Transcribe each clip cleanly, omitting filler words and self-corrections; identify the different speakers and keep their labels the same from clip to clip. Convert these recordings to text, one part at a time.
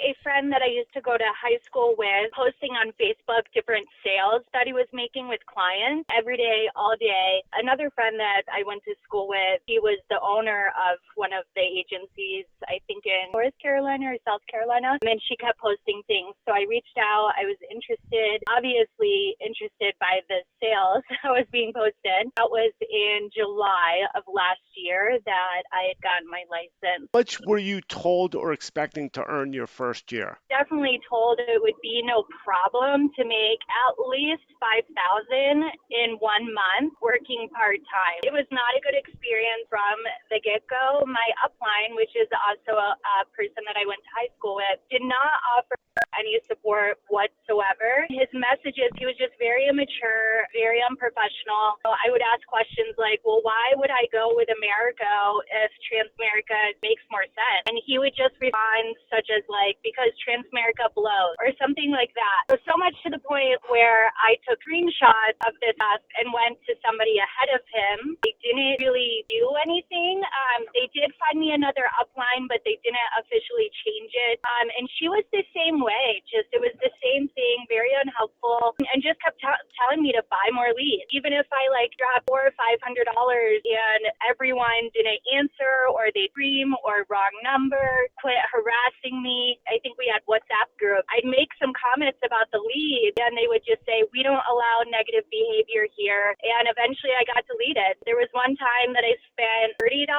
Speaker 1: a friend that I used to go to high school with posting on Facebook different sales that he was making with clients every day, all day. Another friend that I went to school with, he was the owner of one of the agencies, I think in North Carolina or South Carolina, and she kept posting things. So I reached out. I was interested, obviously interested by the sales that was being posted. That was in July of last year that I had gotten my license.
Speaker 2: How much were you told or expecting to earn your first year?
Speaker 1: Definitely told it would be no problem to make at least $5,000 in 1 month working part-time. It was not a good experience from the get-go. My upline, which is also a person that I went to high school with, did not offer any support whatsoever. His messages, he was just very immature, very unprofessional. So I would ask questions like, well, why would I go with Americo if Transamerica makes more sense? And he would just respond such as like, because Transamerica blows or something like that. So much to the point where I took screenshots of this and went to somebody ahead of him. They didn't really do anything. They did find me another upline, but they didn't officially change it. And she was the same way. Just it was the same thing, very unhelpful, and just kept telling me to buy more leads. Even if I dropped $400 or $500 and everyone didn't answer or they scream or wrong number, quit harassing me. I think we had WhatsApp group. I'd make some comments about the lead and they would just say, we don't allow negative behavior here. And eventually I got deleted. There was one time that I spent $30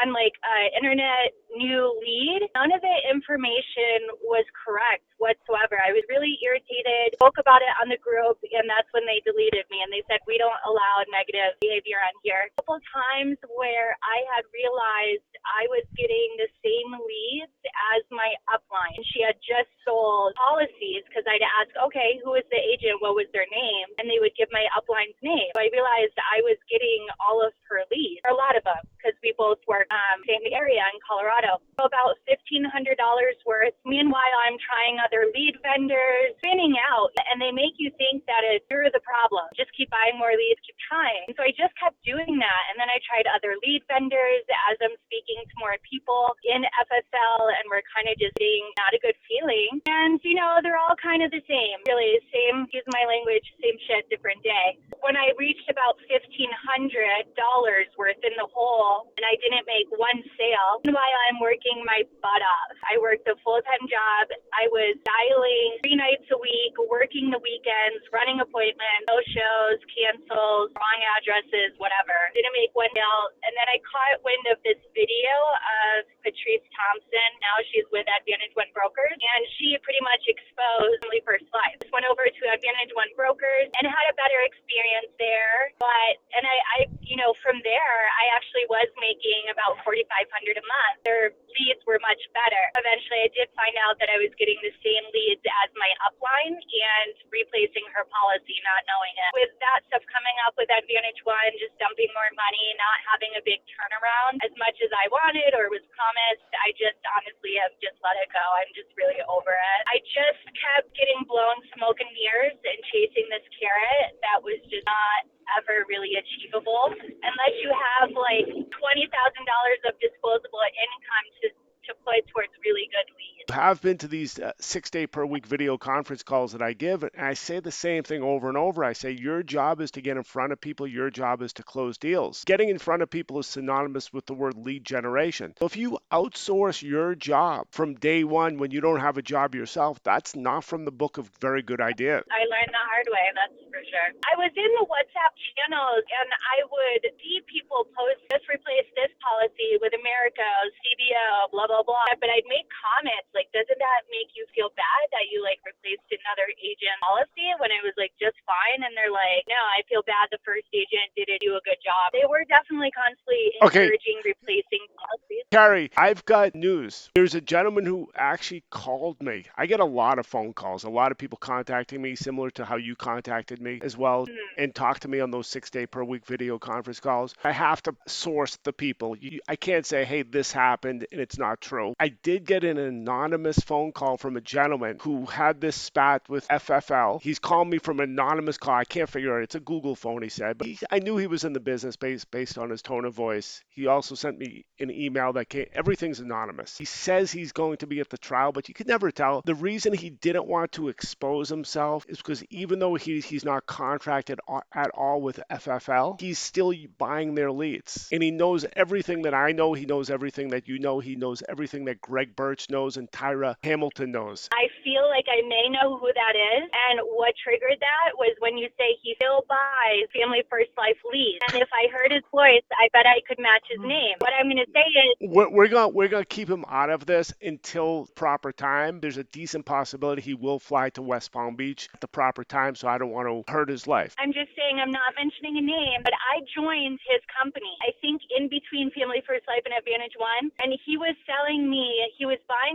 Speaker 1: on internet new lead. None of the information was correct whatsoever. I was really irritated, spoke about it on the group, and that's when they deleted me. And they said, we don't allow negative behavior on here. A couple times where I had realized I was getting the same leads as my upline. She had just sold policies because I'd ask, okay, who was the agent? What was their name? And they would give my upline's name. So I realized I was getting all of her leads, or a lot of them, because we both work same area in Colorado. So about $1,500 worth. Meanwhile, I'm trying other lead vendors, spinning out, and they make you think that you're the problem. Just keep buying more leads, keep trying. So I just kept doing that. And then I tried other lead vendors as I'm speaking to more people in FFL, and we're kind of just getting not a good feeling. And, they're all kind of the same, really. Same, excuse my language, same shit, different day. When I reached about $1,500 worth in the hole, and I didn't make one sale, while I'm working my butt off. I worked a full-time job. I was dialing 3 nights a week, working the weekends, running appointments, no shows, cancels, wrong addresses, whatever. Didn't make one sale. And then I caught wind of this video of Patrice Thompson. Now she's with Advantage One Brokers, and she pretty much exposed my first life. Just went over to Advantage One Brokers and had a better experience there. And I from there, I actually was making about $4,500 a month. Their leads were much better. Eventually, I did find out that I was getting the same leads as my upline and replacing her policy, not knowing it. With that stuff coming up with Advantage One, just dumping more money, not having a big turnaround as much as I wanted or was promised, I just honestly have just let it go. I'm just really over it. I just kept getting blown smoke and mirrors and chasing this carrot that was just not ever really achievable unless you have $20,000 of disposable income to put towards really good leads.
Speaker 2: I have been to these 6 day per week video conference calls that I give, and I say the same thing over and over. I say your job is to get in front of people. Your job is to close deals. Getting in front of people is synonymous with the word lead generation. So if you outsource your job from day one when you don't have a job yourself, that's not from the book of very good ideas.
Speaker 1: I learned the hard way, that's for sure. I was in the WhatsApp channels and I would see people post, just replace this policy with Americo, CBO, blah, blah, blah. But I'd make comments like, doesn't that make you feel bad that you replaced another agent policy when it was just fine? And they're like, no, I feel bad the first agent didn't do a good job. They were definitely constantly encouraging replacing policies.
Speaker 2: Kari, I've got news. There's a gentleman who actually called me. I get a lot of phone calls, a lot of people contacting me, similar to how you contacted me as well, and talk to me on those 6 day per week video conference calls. I have to source the people. I can't say, hey, this happened and it's not true. I did get an anonymous phone call from a gentleman who had this spat with FFL. He's called me from an anonymous call. I can't figure it. It's a Google phone, he said. But I knew he was in the business based on his tone of voice. He also sent me an email that everything's anonymous. He says he's going to be at the trial, but you could never tell. The reason he didn't want to expose himself is because even though he's not contracted at all with FFL, he's still buying their leads. And he knows everything that I know. He knows everything that you know. He knows everything that Greg Birch knows and Tyra Hamilton knows.
Speaker 1: I feel like I may know who that is. And what triggered that was when you say he still buys Family First Life leads. And if I heard his voice, I bet I could match his name. What I'm going to say is
Speaker 2: we're gonna keep him out of this until proper time. There's a decent possibility he will fly to West Palm Beach at the proper time, so I don't want to hurt his life.
Speaker 1: I'm just saying I'm not mentioning a name, but I joined his company, I think in between Family First Life and Advantage One, and he was buying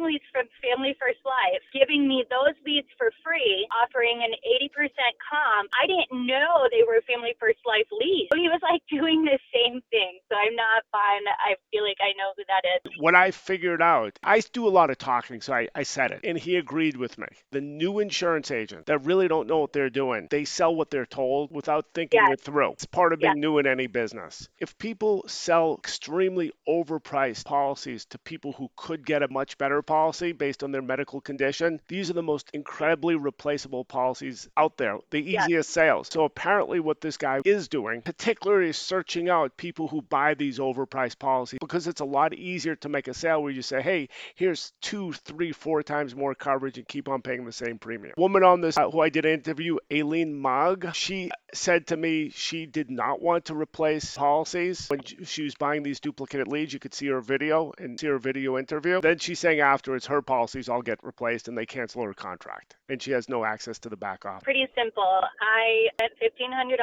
Speaker 1: leads from Family First Life, giving me those leads for free, offering an 80% comp. I didn't know they were Family First Life leads. So he was like doing the same thing. So I'm not buying. I feel like I know who that is.
Speaker 2: What I figured out, I do a lot of talking, so I said it, and he agreed with me. The new insurance agents that really don't know what they're doing, they sell what they're told without thinking it through. It's part of being new in any business. If people sell extremely overpriced policies to people who could get a much better policy based on their medical condition, these are the most incredibly replaceable policies out there, the easiest sales. So apparently what this guy is doing, particularly is searching out people who buy these overpriced policies, because it's a lot easier to make a sale where you say, hey, here's 2, 3, 4 times more coverage and keep on paying the same premium. Woman on this who I did an interview, Aileen Mogg, she said to me she did not want to replace policies when she was buying these duplicated leads. You could see her video interview. Then she's saying afterwards her policies all get replaced and they cancel her contract and she has no access to the back office.
Speaker 1: Pretty simple. I spent $1,500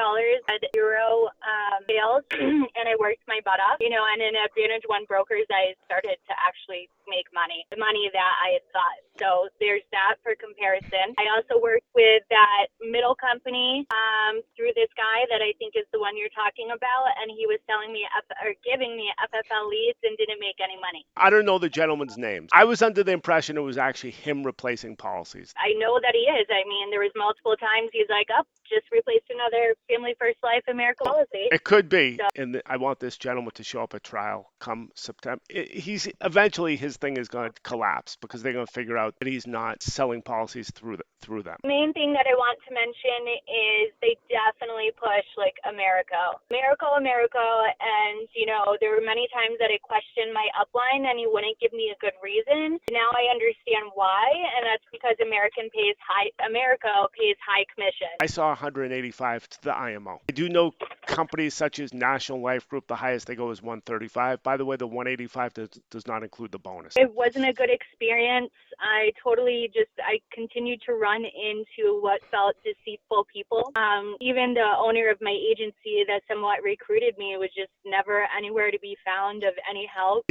Speaker 1: at zero sales and I worked my butt off, and in Advantage One brokers I started to actually make money, the money that I had thought. So there's that for comparison. I also worked with that middle company through this guy that I think is the one you're talking about, and he was selling me giving me FFL leads and didn't make any money.
Speaker 2: I don't know the gentleman's names. I was under the impression it was actually him replacing policies.
Speaker 1: I know that he is. I mean, there was multiple times he's like, just replaced another Family First Life America policy.
Speaker 2: It could be. So, and I want this gentleman to show up at trial come September. Eventually his thing is going to collapse because they're going to figure out that he's not selling policies through them.
Speaker 1: The main thing that I want to mention is they definitely push like americo, and there were many times that I questioned my upline and he wouldn't give me a good reason. Now I understand why, and that's because americo pays high commission.
Speaker 2: I saw 185 to the IMO. I do know companies such as National Life Group, the highest they go is 135. By the way, the 185 does not include the bonus.
Speaker 1: It wasn't a good experience. I continued to run into what felt deceitful people. Even the owner of my agency that somewhat recruited me was just never anywhere to be found of any help.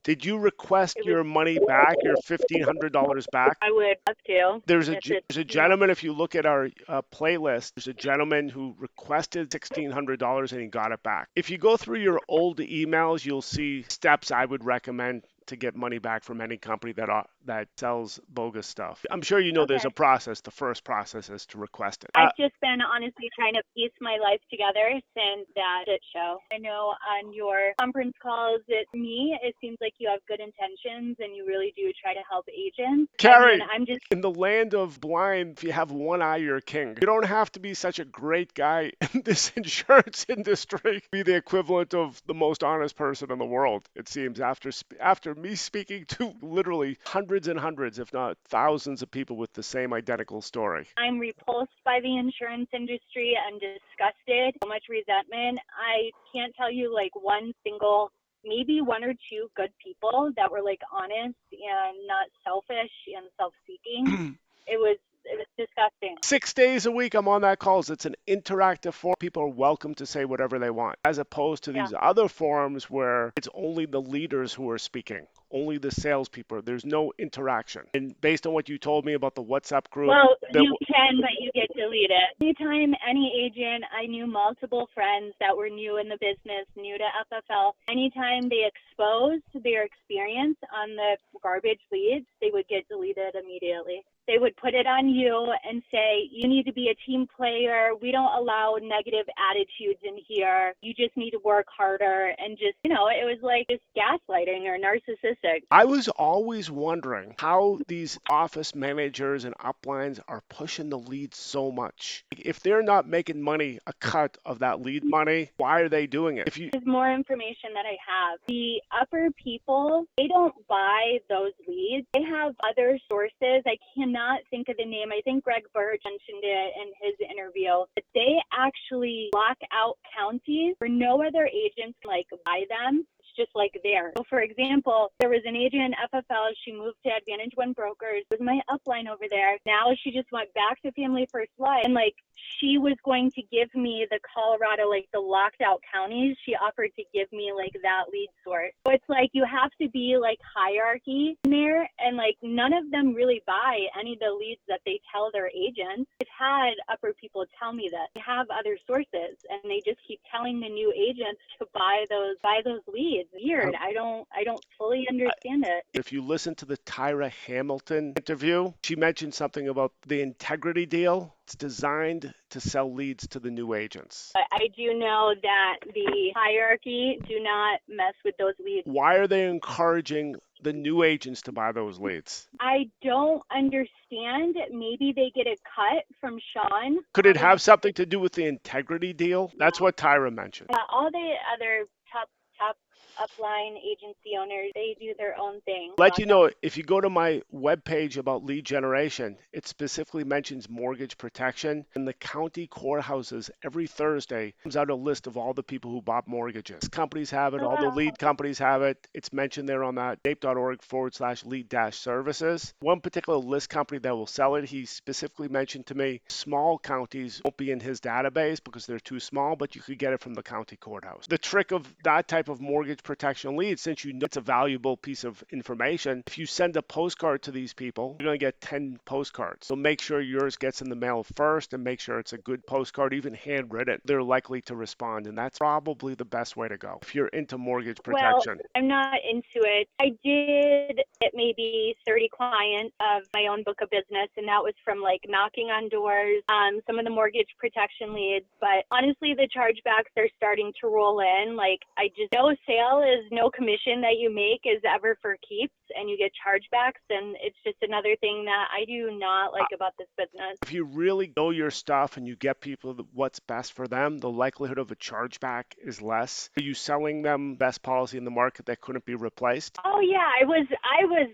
Speaker 2: Did you request your money back, your $1,500 back?
Speaker 1: I would have to.
Speaker 2: There's a gentleman, if you look at our playlist, there's a gentleman who requested $1,600 and he got it back. If you go through your old emails, you'll see steps I would recommend to get money back from any company that sells bogus stuff. I'm sure there's a process. The first process is to request it.
Speaker 1: I've just been honestly trying to piece my life together since that shit show. I know on your conference calls, it seems like you have good intentions and you really do try to help agents.
Speaker 2: Kari, in the land of blind, if you have one eye, you're a king. You don't have to be such a great guy in this insurance industry to be the equivalent of the most honest person in the world, it seems, after me speaking to literally hundreds and hundreds, if not thousands of people with the same identical story.
Speaker 1: I'm repulsed by the insurance industry and disgusted. So much resentment. I can't tell you maybe 1 or 2 good people that were honest and not selfish and self-seeking. It was disgusting.
Speaker 2: 6 days a week I'm on that calls. It's an interactive forum. People are welcome to say whatever they want, as opposed to these other forums where it's only the leaders who are speaking only the salespeople. There's no interaction. And based on what you told me about the WhatsApp group,
Speaker 1: Well, you can, but you get deleted. Anytime any agent, I knew multiple friends that were new in the business, new to FFL. Anytime they exposed their experience on the garbage leads, they would get deleted immediately. They would put it on you and say, you need to be a team player. We don't allow negative attitudes in here. You just need to work harder. And just, it was like just gaslighting or narcissistic.
Speaker 2: I was always wondering how these office managers and uplines are pushing the leads so much. If they're not making money, a cut of that lead money, why are they doing it?
Speaker 1: There's more information that I have. The upper people, they don't buy those leads. They have other sources. I cannot think of the name. I think Greg Birch mentioned it in his interview. But they actually block out counties where no other agents buy them. Just like there. So for example, there was an agent in FFL. She moved to Advantage One Brokers. It was my upline over there. Now she just went back to Family First Life. And she was going to give me the Colorado, the locked out counties. She offered to give me that lead source. So it's you have to be hierarchy in there. And none of them really buy any of the leads that they tell their agents. I've had upper people tell me that they have other sources and they just keep telling the new agents to buy those leads. Weird. I don't fully understand it.
Speaker 2: If you listen to the Tyra Hamilton interview, she mentioned something about the integrity deal. It's designed to sell leads to the new agents.
Speaker 1: But I do know that the hierarchy do not mess with those leads.
Speaker 2: Why are they encouraging the new agents to buy those leads?
Speaker 1: I don't understand. Maybe they get a cut from Sean.
Speaker 2: Could it have something to do with the integrity deal? That's what Tyra mentioned.
Speaker 1: All the other top upline agency owners, they do their own thing.
Speaker 2: Let you know, if you go to my webpage about lead generation, it specifically mentions mortgage protection. And the county courthouses every Thursday comes out a list of all the people who bought mortgages. Companies have it, all the lead companies have it. It's mentioned there on that nape.org/lead-services. One particular list company that will sell it, he specifically mentioned to me, small counties won't be in his database because they're too small, but you could get it from the county courthouse. The trick of that type of mortgage protection lead, since you know it's a valuable piece of information, if you send a postcard to these people, you're going to get 10 postcards. So make sure yours gets in the mail first and make sure it's a good postcard, even handwritten. They're likely to respond, and that's probably the best way to go if you're into mortgage protection.
Speaker 1: Well, I'm not into it. I did get maybe 30 clients of my own book of business, and that was from knocking on doors, some of the mortgage protection leads. But honestly, the chargebacks are starting to roll in. No sale is no commission that you make is ever for keeps, and you get chargebacks, and it's just another thing that I do not like about this business.
Speaker 2: If you really know your stuff and you get people what's best for them, the likelihood of a chargeback is less. Are you selling them best policy in the market that couldn't be replaced?
Speaker 1: Oh yeah, I was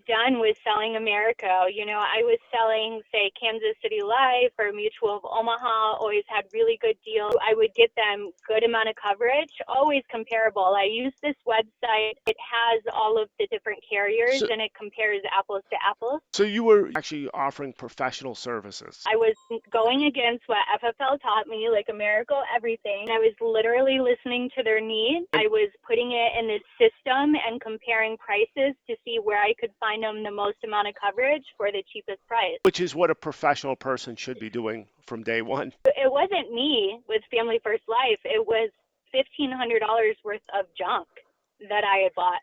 Speaker 1: done with selling Americo. I was selling, say, Kansas City Life or Mutual of Omaha, always had really good deals. I would get them good amount of coverage, always comparable. I use this website. It has all of the different carriers and it compares apples to apples.
Speaker 2: So you were actually offering professional services.
Speaker 1: I was going against what FFL taught me, Americo, everything. I was literally listening to their needs. I was putting it in the system and comparing prices to see where I could find them the most amount of coverage for the cheapest price.
Speaker 2: Which is what a professional person should be doing from day one.
Speaker 1: It wasn't me with Family First Life. It was $1,500 worth of junk that I had bought.